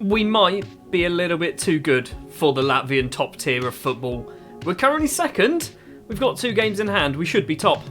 We might be a little bit too good for the Latvian top tier of football. We're currently second. We've got 2 games in hand. We should be top.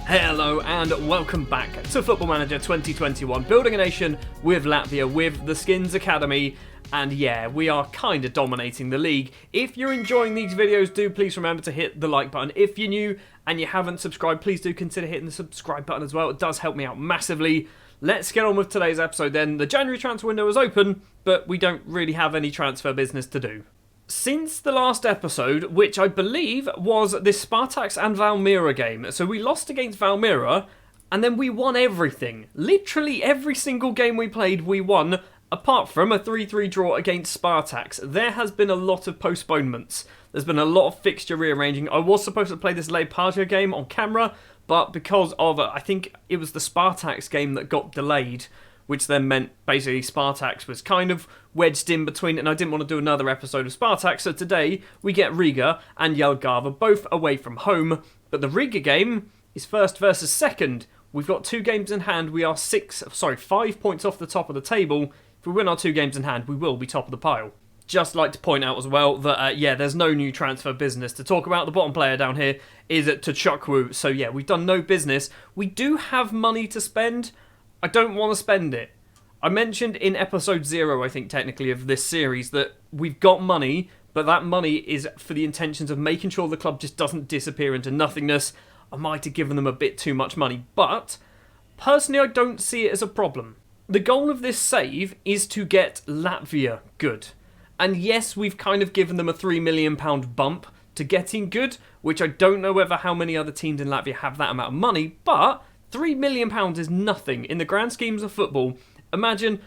Hello and welcome back to Football Manager 2021. Building a nation with Latvia with the Skinnz Academy. And yeah, we are kind of dominating the league. If you're enjoying these videos, do please remember to hit the like button. If you're new and you haven't subscribed, please do consider hitting the subscribe button as well. It does help me out massively. Let's get on with today's episode then. The January transfer window is open, but we don't really have any transfer business to do. Since the last episode, which I believe was the Spartaks and Valmiera game, so we lost against Valmiera, and then we won everything. Literally every single game we played, we won, apart from a 3-3 draw against Spartaks. There has been a lot of postponements. There's been a lot of fixture rearranging. I was supposed to play this Lepaja game on camera, but because of, I think it was the Spartaks game that got delayed, which then meant basically Spartaks was kind of wedged in between it, and I didn't want to do another episode of Spartaks, so today we get Riga and Jelgava, both away from home, but the Riga game is first versus second. We've got 2 games in hand. We are 5 points off the top of the table. If we win our 2 games in hand, we will be top of the pile. Just like to point out as well that, there's no new transfer business to talk about. The bottom player down here is Tchukwu. So yeah, we've done no business. We do have money to spend. I don't want to spend it. I mentioned in episode 0, I think technically, of this series that we've got money, but that money is for the intentions of making sure the club just doesn't disappear into nothingness. I might have given them a bit too much money, but personally I don't see it as a problem. The goal of this save is to get Latvia good. And yes, we've kind of given them a £3 million bump to getting good, which I don't know whether how many other teams in Latvia have that amount of money, but £3 million is nothing in the grand schemes of football. Imagine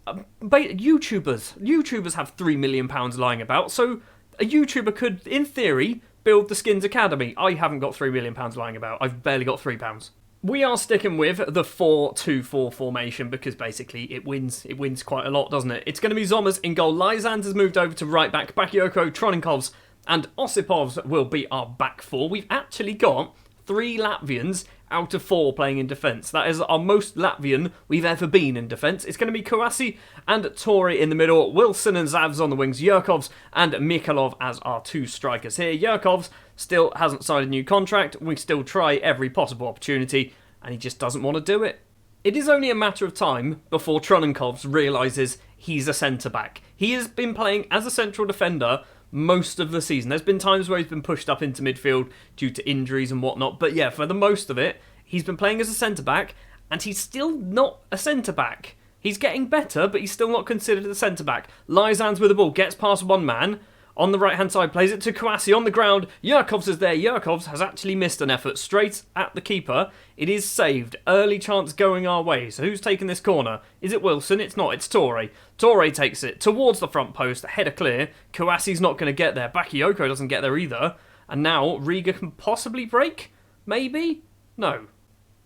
YouTubers have £3 million lying about, so a YouTuber could, in theory, build the Skinnz Academy. I haven't got £3 million lying about. I've barely got £3. We are sticking with the 4-2-4 formation because basically it wins quite a lot, doesn't it? It's going to be Zommers in goal. Lysands has moved over to right back. Bakayoko, Troninkovs and Osipovs will be our back 4. We've actually got 3 Latvians out of 4 playing in defence. That is our most Latvian we've ever been in defence. It's going to be Kouassi and Tori in the middle, Wilson and Zavs on the wings, Yurkovs and Mikhailov as our 2 strikers here. Yurkovs still hasn't signed a new contract. We still try every possible opportunity, and he just doesn't want to do it. It is only a matter of time before Troninkovs realises he's a centre-back. He has been playing as a central defender most of the season. There's been times where he's been pushed up into midfield due to injuries and whatnot, but yeah, for the most of it, he's been playing as a centre-back, and he's still not a centre-back. He's getting better, but he's still not considered a centre-back. Lysands with the ball, gets past one man, on the right-hand side, plays it to Kouassi on the ground. Yurkovs is there. Yurkovs has actually missed an effort straight at the keeper. It is saved. Early chance going our way. So who's taking this corner? Is it Wilson? It's not. It's Torre. Torre takes it towards the front post. Header clear. Kouassi's not going to get there. Bakayoko doesn't get there either. And now Riga can possibly break? Maybe? No.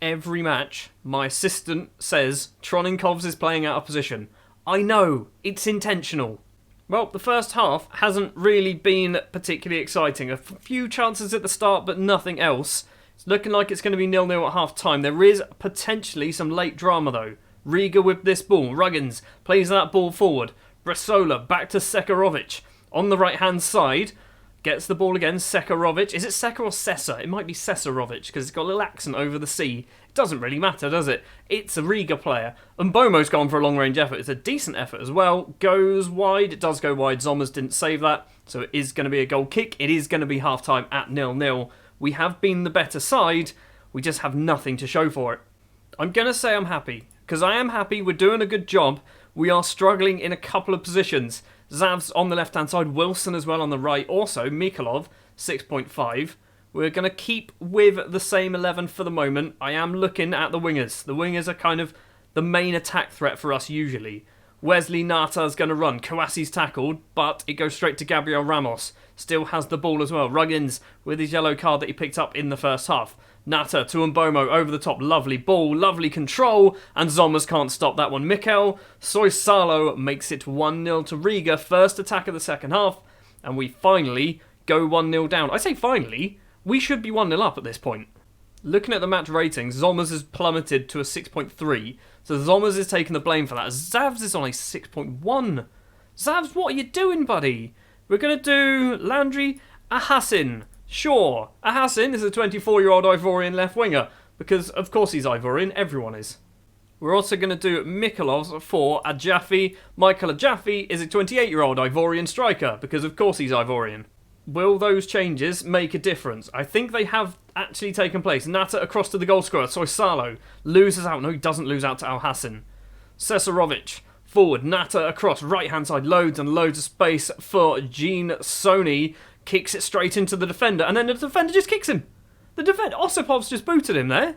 Every match, my assistant says Troninkovs is playing out of position. I know. It's intentional. Well, the first half hasn't really been particularly exciting. A few chances at the start, but nothing else. It's looking like it's going to be 0-0 at half-time. There is potentially some late drama, though. Riga with this ball. Ruggins plays that ball forward. Brasola back to Sekerovic. On the right-hand side, gets the ball again. Sekerovic. Is it Seka or Sessa? It might be Seserovic, because it's got a little accent over the C. It doesn't really matter, does it? It's a Riga player. And Bomo's gone for a long-range effort. It's a decent effort as well. Goes wide. It does go wide. Zommers didn't save that. So it is going to be a goal kick. It is going to be half-time at 0-0. We have been the better side. We just have nothing to show for it. I'm going to say I'm happy. Because I am happy. We're doing a good job. We are struggling in a couple of positions. Zavs on the left-hand side. Wilson as well on the right. Also, Mikhailov, 6.5. We're going to keep with the same 11 for the moment. I am looking at the wingers. The wingers are kind of the main attack threat for us usually. Wesley Nata's going to run. Kouassi's tackled, but it goes straight to Gabriel Ramos. Still has the ball as well. Ruggins with his yellow card that he picked up in the first half. Nata to Mbomo over the top. Lovely ball, lovely control, and Zommers can't stop that one. Mikel Soisalo makes it 1-0 to Riga. First attack of the second half, and we finally go 1-0 down. I say finally. We should be 1-0 up at this point. Looking at the match ratings, Zommers has plummeted to a 6.3. So Zommers is taking the blame for that. Zavs is on a 6.1. Zavs, what are you doing, buddy? We're going to do Landry Ahassin. Sure, Ahassin is a 24-year-old Ivorian left winger. Because, of course, he's Ivorian. Everyone is. We're also going to do Mikolovs for Ajafi. Michael Ajafi is a 28-year-old Ivorian striker. Because, of course, he's Ivorian. Will those changes make a difference? I think they have actually taken place. Nata across to the goal scorer. Soisalo loses out. No, he doesn't lose out to Al Hassan. Cesarovic forward. Nata across. Right-hand side. Loads and loads of space for Gene Sony. Kicks it straight into the defender. And then the defender just kicks him. The defender. Osipov's just booted him there.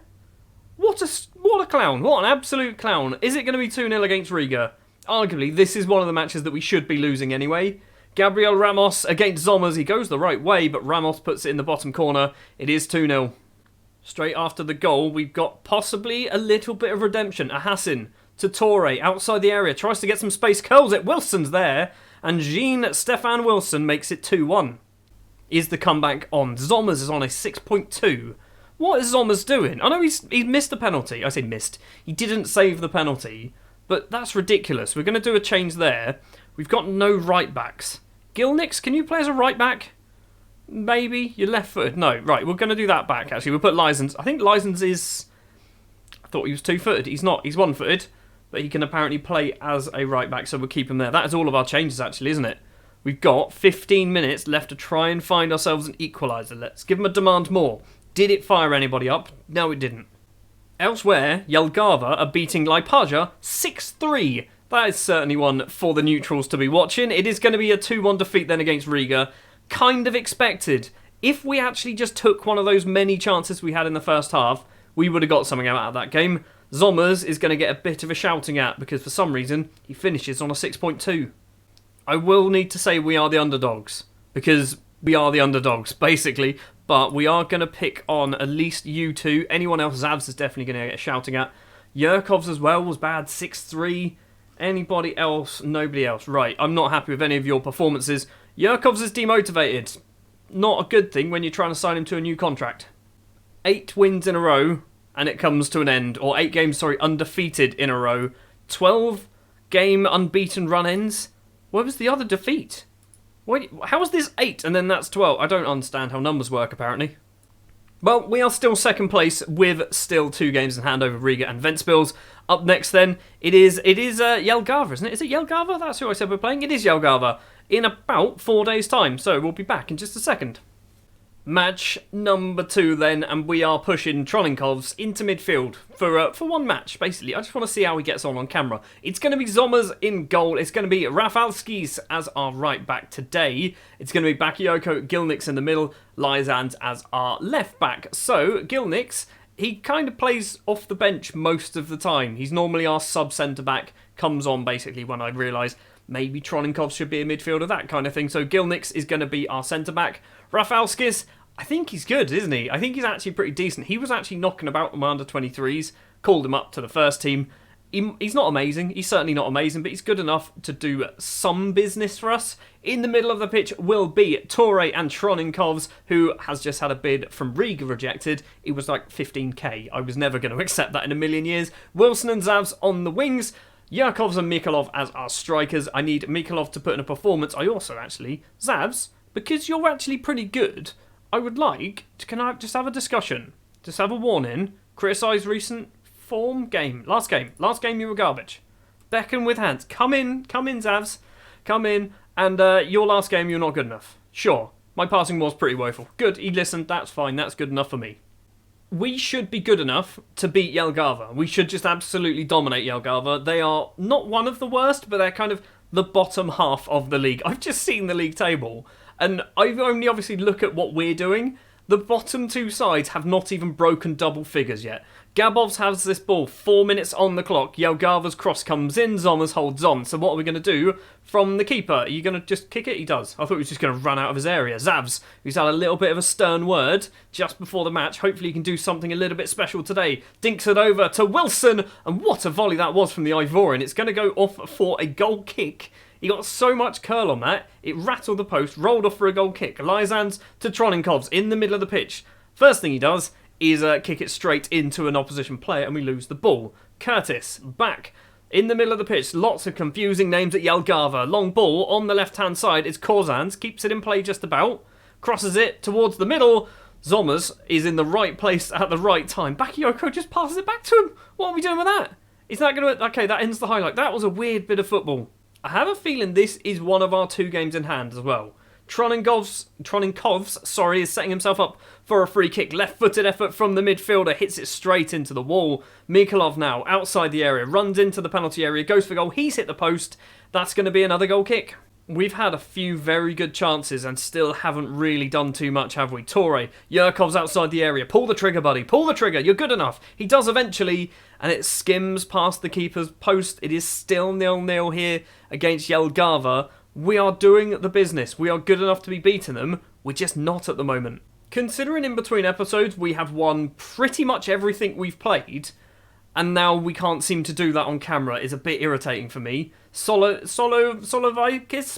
What a clown. What an absolute clown. Is it going to be 2-0 against Riga? Arguably, this is one of the matches that we should be losing anyway. Gabriel Ramos against Zommers. He goes the right way, but Ramos puts it in the bottom corner. It is 2-0. Straight after the goal, we've got possibly a little bit of redemption. Ahassin to Torre, outside the area, tries to get some space, curls it. Wilson's there, and Jean-Stefan Wilson makes it 2-1. Is the comeback on? Zommers is on a 6.2. What is Zommers doing? I know he missed the penalty. I say missed. He didn't save the penalty, but that's ridiculous. We're going to do a change there. We've got no right backs. Gilnix, can you play as a right back? Maybe. You're left footed. No, right. We're going to do that back, actually. We'll put Lysons. I think Lysons is... I thought he was 2-footed. He's not. He's 1-footed. But he can apparently play as a right back, so we'll keep him there. That is all of our changes, actually, isn't it? We've got 15 minutes left to try and find ourselves an equaliser. Let's give him a demand more. Did it fire anybody up? No, it didn't. Elsewhere, Jelgava are beating Liepāja 6-3. That is certainly one for the neutrals to be watching. It is going to be a 2-1 defeat then against Riga. Kind of expected. If we actually just took one of those many chances we had in the first half, we would have got something out of that game. Zommers is going to get a bit of a shouting at because for some reason he finishes on a 6.2. I will need to say we are the underdogs because we are the underdogs, basically. But we are going to pick on at least you two. Anyone else, Zavs is definitely going to get shouting at. Yurkov's as well was bad, 6-3. Anybody else? Nobody else. Right, I'm not happy with any of your performances. Yurkov's is demotivated. Not a good thing when you're trying to sign him to a new contract. 8 wins in a row, and it comes to an end. Or 8 games, undefeated in a row. 12 game unbeaten run ends. Where was the other defeat? Wait, how was this 8 and then that's 12? I don't understand how numbers work, apparently. Well, we are still second place with still 2 games in hand over Riga and Ventspils. Up next then, it is Jelgava, isn't it? Is it Jelgava? That's who I said we're playing. It is Jelgava in about 4 days' time, so we'll be back in just a second. Match number 2 then, and we are pushing Troninkovs into midfield for one match, basically. I just want to see how he gets on camera. It's going to be Zommers in goal. It's going to be Rafalskis as our right back today. It's going to be Bakayoko, Gilnix in the middle, Lysans as our left back. So, Gilnix, he kind of plays off the bench most of the time. He's normally our sub-centre back, comes on basically when I realise maybe Troninkovs should be a midfielder, that kind of thing. So Gilnix is going to be our centre back. Rafalskis, I think he's good, isn't he? I think he's actually pretty decent. He was actually knocking about my under-23s, called him up to the first team. He's not amazing. He's certainly not amazing, but he's good enough to do some business for us. In the middle of the pitch will be Torre and Troninkovs, who has just had a bid from Riga rejected. It was like 15k. I was never going to accept that in a million years. Wilson and Zavs on the wings. Yurkovs and Mikolov as our strikers. I need Mikolov to put in a performance. I also actually, Zavs, because you're actually pretty good, I would like, can I just have a discussion? Just have a warning. Criticise recent form game. Last game you were garbage. Beckon with hands. Come in Zavs. Come in. And your last game you're not good enough. Sure, my passing was pretty woeful. Good, he listened, that's fine, that's good enough for me. We should be good enough to beat Jelgava. We should just absolutely dominate Jelgava. They are not one of the worst, but they're kind of the bottom half of the league. I've just seen the league table, and I've only obviously look at what we're doing. The bottom 2 sides have not even broken double figures yet. Gabovs has this ball, 4 minutes on the clock. Jelgava's cross comes in, Zommers holds on. So what are we going to do from the keeper? Are you going to just kick it? He does. I thought he was just going to run out of his area. Zavs, who's had a little bit of a stern word just before the match. Hopefully he can do something a little bit special today. Dinks it over to Wilson, and what a volley that was from the Ivorian. It's going to go off for a goal kick. He got so much curl on that, it rattled the post, rolled off for a goal kick. Lysans to Troninkovs in the middle of the pitch. First thing he does is kick it straight into an opposition player and we lose the ball. Curtis, back in the middle of the pitch. Lots of confusing names at Jelgava. Long ball on the left-hand side. It's Korzans. Keeps it in play just about. Crosses it towards the middle. Zommers is in the right place at the right time. Bakayoko just passes it back to him. What are we doing with that? Is that going to... Okay, that ends the highlight. That was a weird bit of football. I have a feeling this is one of our 2 games in hand as well. Troninkovs, is setting himself up for a free kick. Left-footed effort from the midfielder. Hits it straight into the wall. Mikolov now outside the area. Runs into the penalty area. Goes for goal. He's hit the post. That's going to be another goal kick. We've had a few very good chances and still haven't really done too much, have we? Torre, Yurkov's outside the area. Pull the trigger, buddy. Pull the trigger. You're good enough. He does eventually, and it skims past the keeper's post. It is still 0-0 here against Jelgava. We are doing the business. We are good enough to be beating them. We're just not at the moment. Considering in between episodes we have won pretty much everything we've played, and now we can't seem to do that on camera is a bit irritating for me. Solovikis,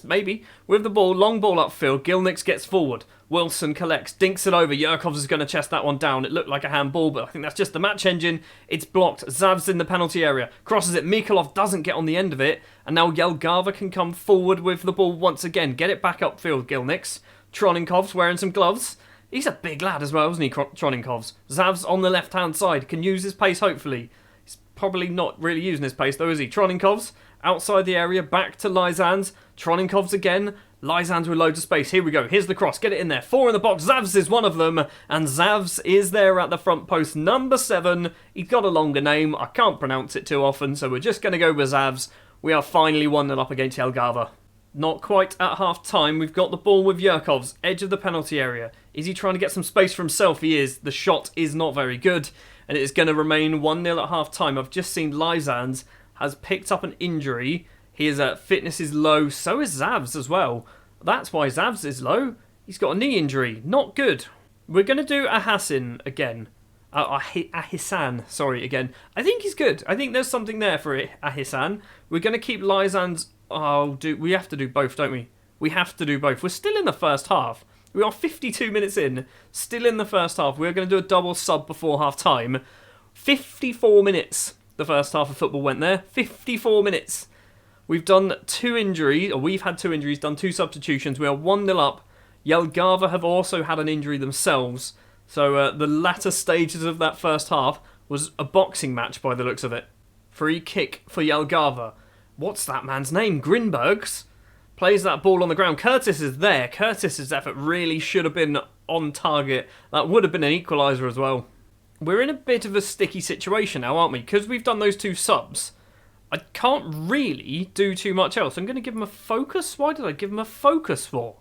maybe, with the ball, long ball upfield. Gilnix gets forward. Wilson collects, dinks it over. Yurkovs is going to chest that one down. It looked like a handball, but I think that's just the match engine. It's blocked. Zav's in the penalty area. Crosses it. Mikolov doesn't get on the end of it. And now Jelgava can come forward with the ball once again. Get it back upfield, Gilnix. Troninkov's wearing some gloves. He's a big lad as well, isn't he, Troninkovs? Zav's on the left-hand side. Can use his pace, hopefully. He's probably not really using his pace, though, is he? Troninkovs outside the area, back to Lysands. Troninkovs again. Lysands with loads of space. Here we go. Here's the cross. Get it in there. 4 in the box. Zavs is one of them. And Zavs is there at the front post. Number 7. He's got a longer name. I can't pronounce it too often, so we're just going to go with Zavs. We are finally 1-0 up against Jelgava. Not quite at half-time. We've got the ball with Yurkovs. Edge of the penalty area. Is he trying to get some space for himself? He is. The shot is not very good. And it is going to remain 1-0 at half-time. I've just seen Lysands has picked up an injury. His fitness is low. So is Zavs as well. That's why Zavs is low. He's got a knee injury. Not good. We're going to do Ahassan again. Ahissan, sorry, again. I think he's good. I think there's something there for it, Ahissan. We're going to keep Lysands... we have to do both, don't we? We have to do both. We're still in the first half. We are 52 minutes in. Still in the first half. We're going to do a double sub before half-time. 54 minutes. The first half of football went there. 54 minutes. We've done 2 injuries, or we've had 2 injuries, done 2 substitutions. We are 1-0 up. Jelgava have also had an injury themselves. So the latter stages of that first half was a boxing match by the looks of it. Free kick for Jelgava. What's that man's name? Grinbergs? Plays that ball on the ground. Curtis is there. Curtis's effort really should have been on target. That would have been an equaliser as well. We're in a bit of a sticky situation now, aren't we? Because we've done those 2 subs. I can't really do too much else. I'm going to give him a focus. Why did I give him a focus for?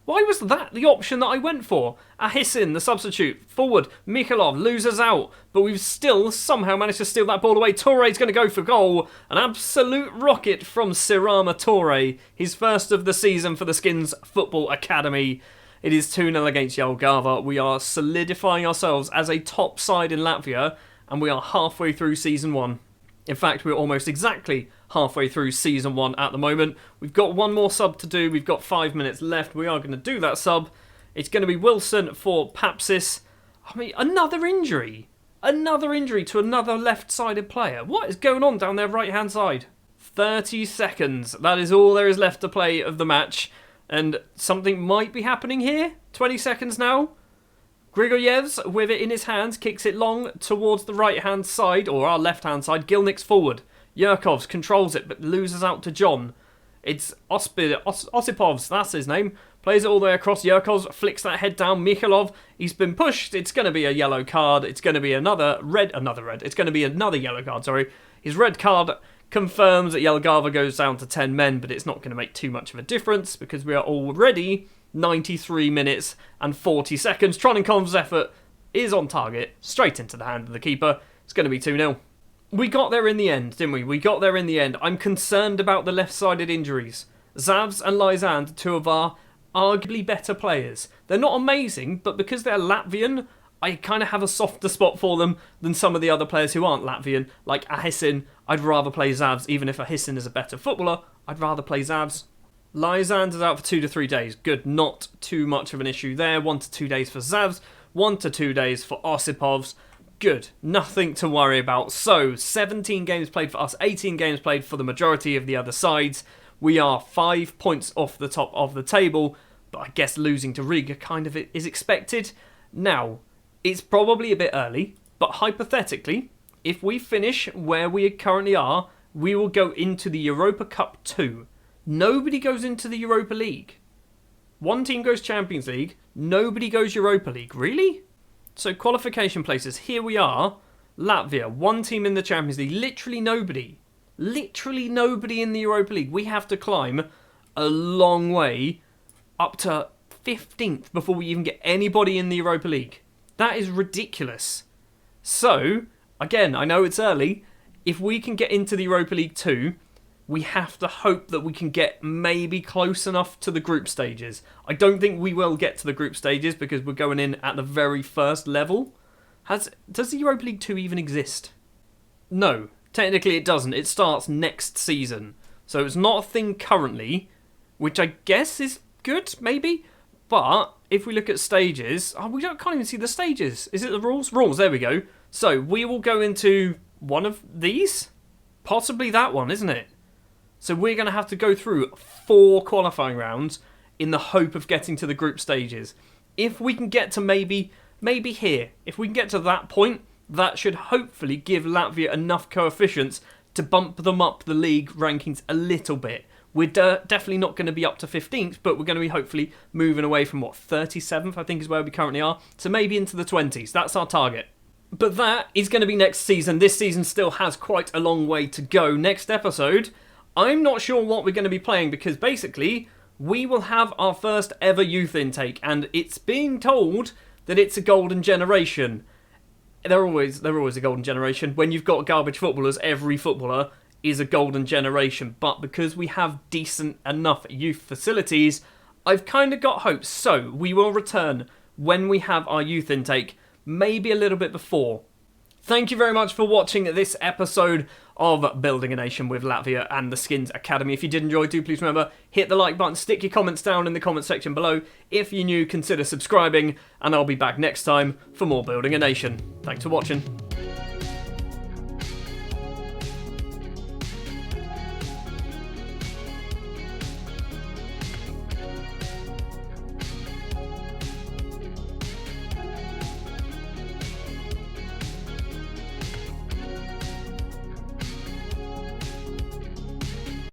Why was that the option that I went for? Ahissin, the substitute. Forward. Mikolov loses out. But we've still somehow managed to steal that ball away. Torre's going to go for goal. An absolute rocket from Sirama Torre. His first of the season for the Skinnz Football Academy. It is 2-0 against Jelgava. We are solidifying ourselves as a top side in Latvia. And we are halfway through Season 1. In fact, we're almost exactly halfway through Season 1 at the moment. We've got one more sub to do. We've got 5 minutes left. We are going to do that sub. It's going to be Wilson for Papsis. I mean, another injury. Another injury to another left-sided player. What is going on down their right-hand side? 30 seconds. That is all there is left to play of the match. And something might be happening here. 20 seconds now. Grigoyevs, with it in his hands, kicks it long towards the right-hand side, or our left-hand side. Gilnix forward. Yurkovs controls it, but loses out to John. It's Osipovs, that's his name. Plays it all the way across. Yurkovs flicks that head down. Mikhailov, he's been pushed. It's going to be a yellow card. It's going to be another red. It's going to be another yellow card, sorry. His red card confirms that Jelgava goes down to 10 men, but it's not going to make too much of a difference because we are already 93 minutes and 40 seconds. Troninkov's effort is on target, straight into the hand of the keeper. It's going to be 2-0. We got there in the end, didn't we? We got there in the end. I'm concerned about the left-sided injuries. Zavs and Lyzand, 2 of our arguably better players. They're not amazing, but because they're Latvian, I kind of have a softer spot for them than some of the other players who aren't Latvian. Like Ahissin, I'd rather play Zavs. Even if Ahissin is a better footballer, I'd rather play Zavs. Lyzand is out for 2 to 3 days. Good, not too much of an issue there. 1 to 2 days for Zavs. 1 to 2 days for Osipovs. Good, nothing to worry about. So, 17 games played for us, 18 games played for the majority of the other sides. We are 5 points off the top of the table, but I guess losing to Riga kind of is expected. Now, it's probably a bit early, but hypothetically, if we finish where we currently are, we will go into the Europa Cup 2. Nobody goes into the Europa League. One team goes Champions League, nobody goes Europa League. Really? So qualification places, here we are. Latvia, one team in the Champions League, literally nobody. Literally nobody in the Europa League. We have to climb a long way up to 15th before we even get anybody in the Europa League. That is ridiculous. So, again, I know it's early. If we can get into the Europa League 2, we have to hope that we can get maybe close enough to the group stages. I don't think we will get to the group stages because we're going in at the very first level. Does the Europa League 2 even exist? No, technically it doesn't. It starts next season. So it's not a thing currently, which I guess is good, maybe. But if we look at stages, can't even see the stages. Is it the rules? Rules, there we go. So we will go into one of these? Possibly that one, isn't it? So we're going to have to go through 4 qualifying rounds in the hope of getting to the group stages. If we can get to maybe here, if we can get to that point, that should hopefully give Latvia enough coefficients to bump them up the league rankings a little bit. We're definitely not going to be up to 15th, but we're going to be hopefully moving away from, 37th, I think is where we currently are, to maybe into the 20s. That's our target. But that is going to be next season. This season still has quite a long way to go. Next episode, I'm not sure what we're going to be playing because basically we will have our first ever youth intake and it's being told that it's a golden generation. They're always a golden generation. When you've got garbage footballers, every footballer is a golden generation. But because we have decent enough youth facilities, I've kind of got hopes. So we will return when we have our youth intake, maybe a little bit before. Thank you very much for watching this episode of Building a Nation with Latvia and the Skinnz Academy. If you did enjoy, do please remember, hit the like button, stick your comments down in the comment section below. If you're new, consider subscribing, and I'll be back next time for more Building a Nation. Thanks for watching.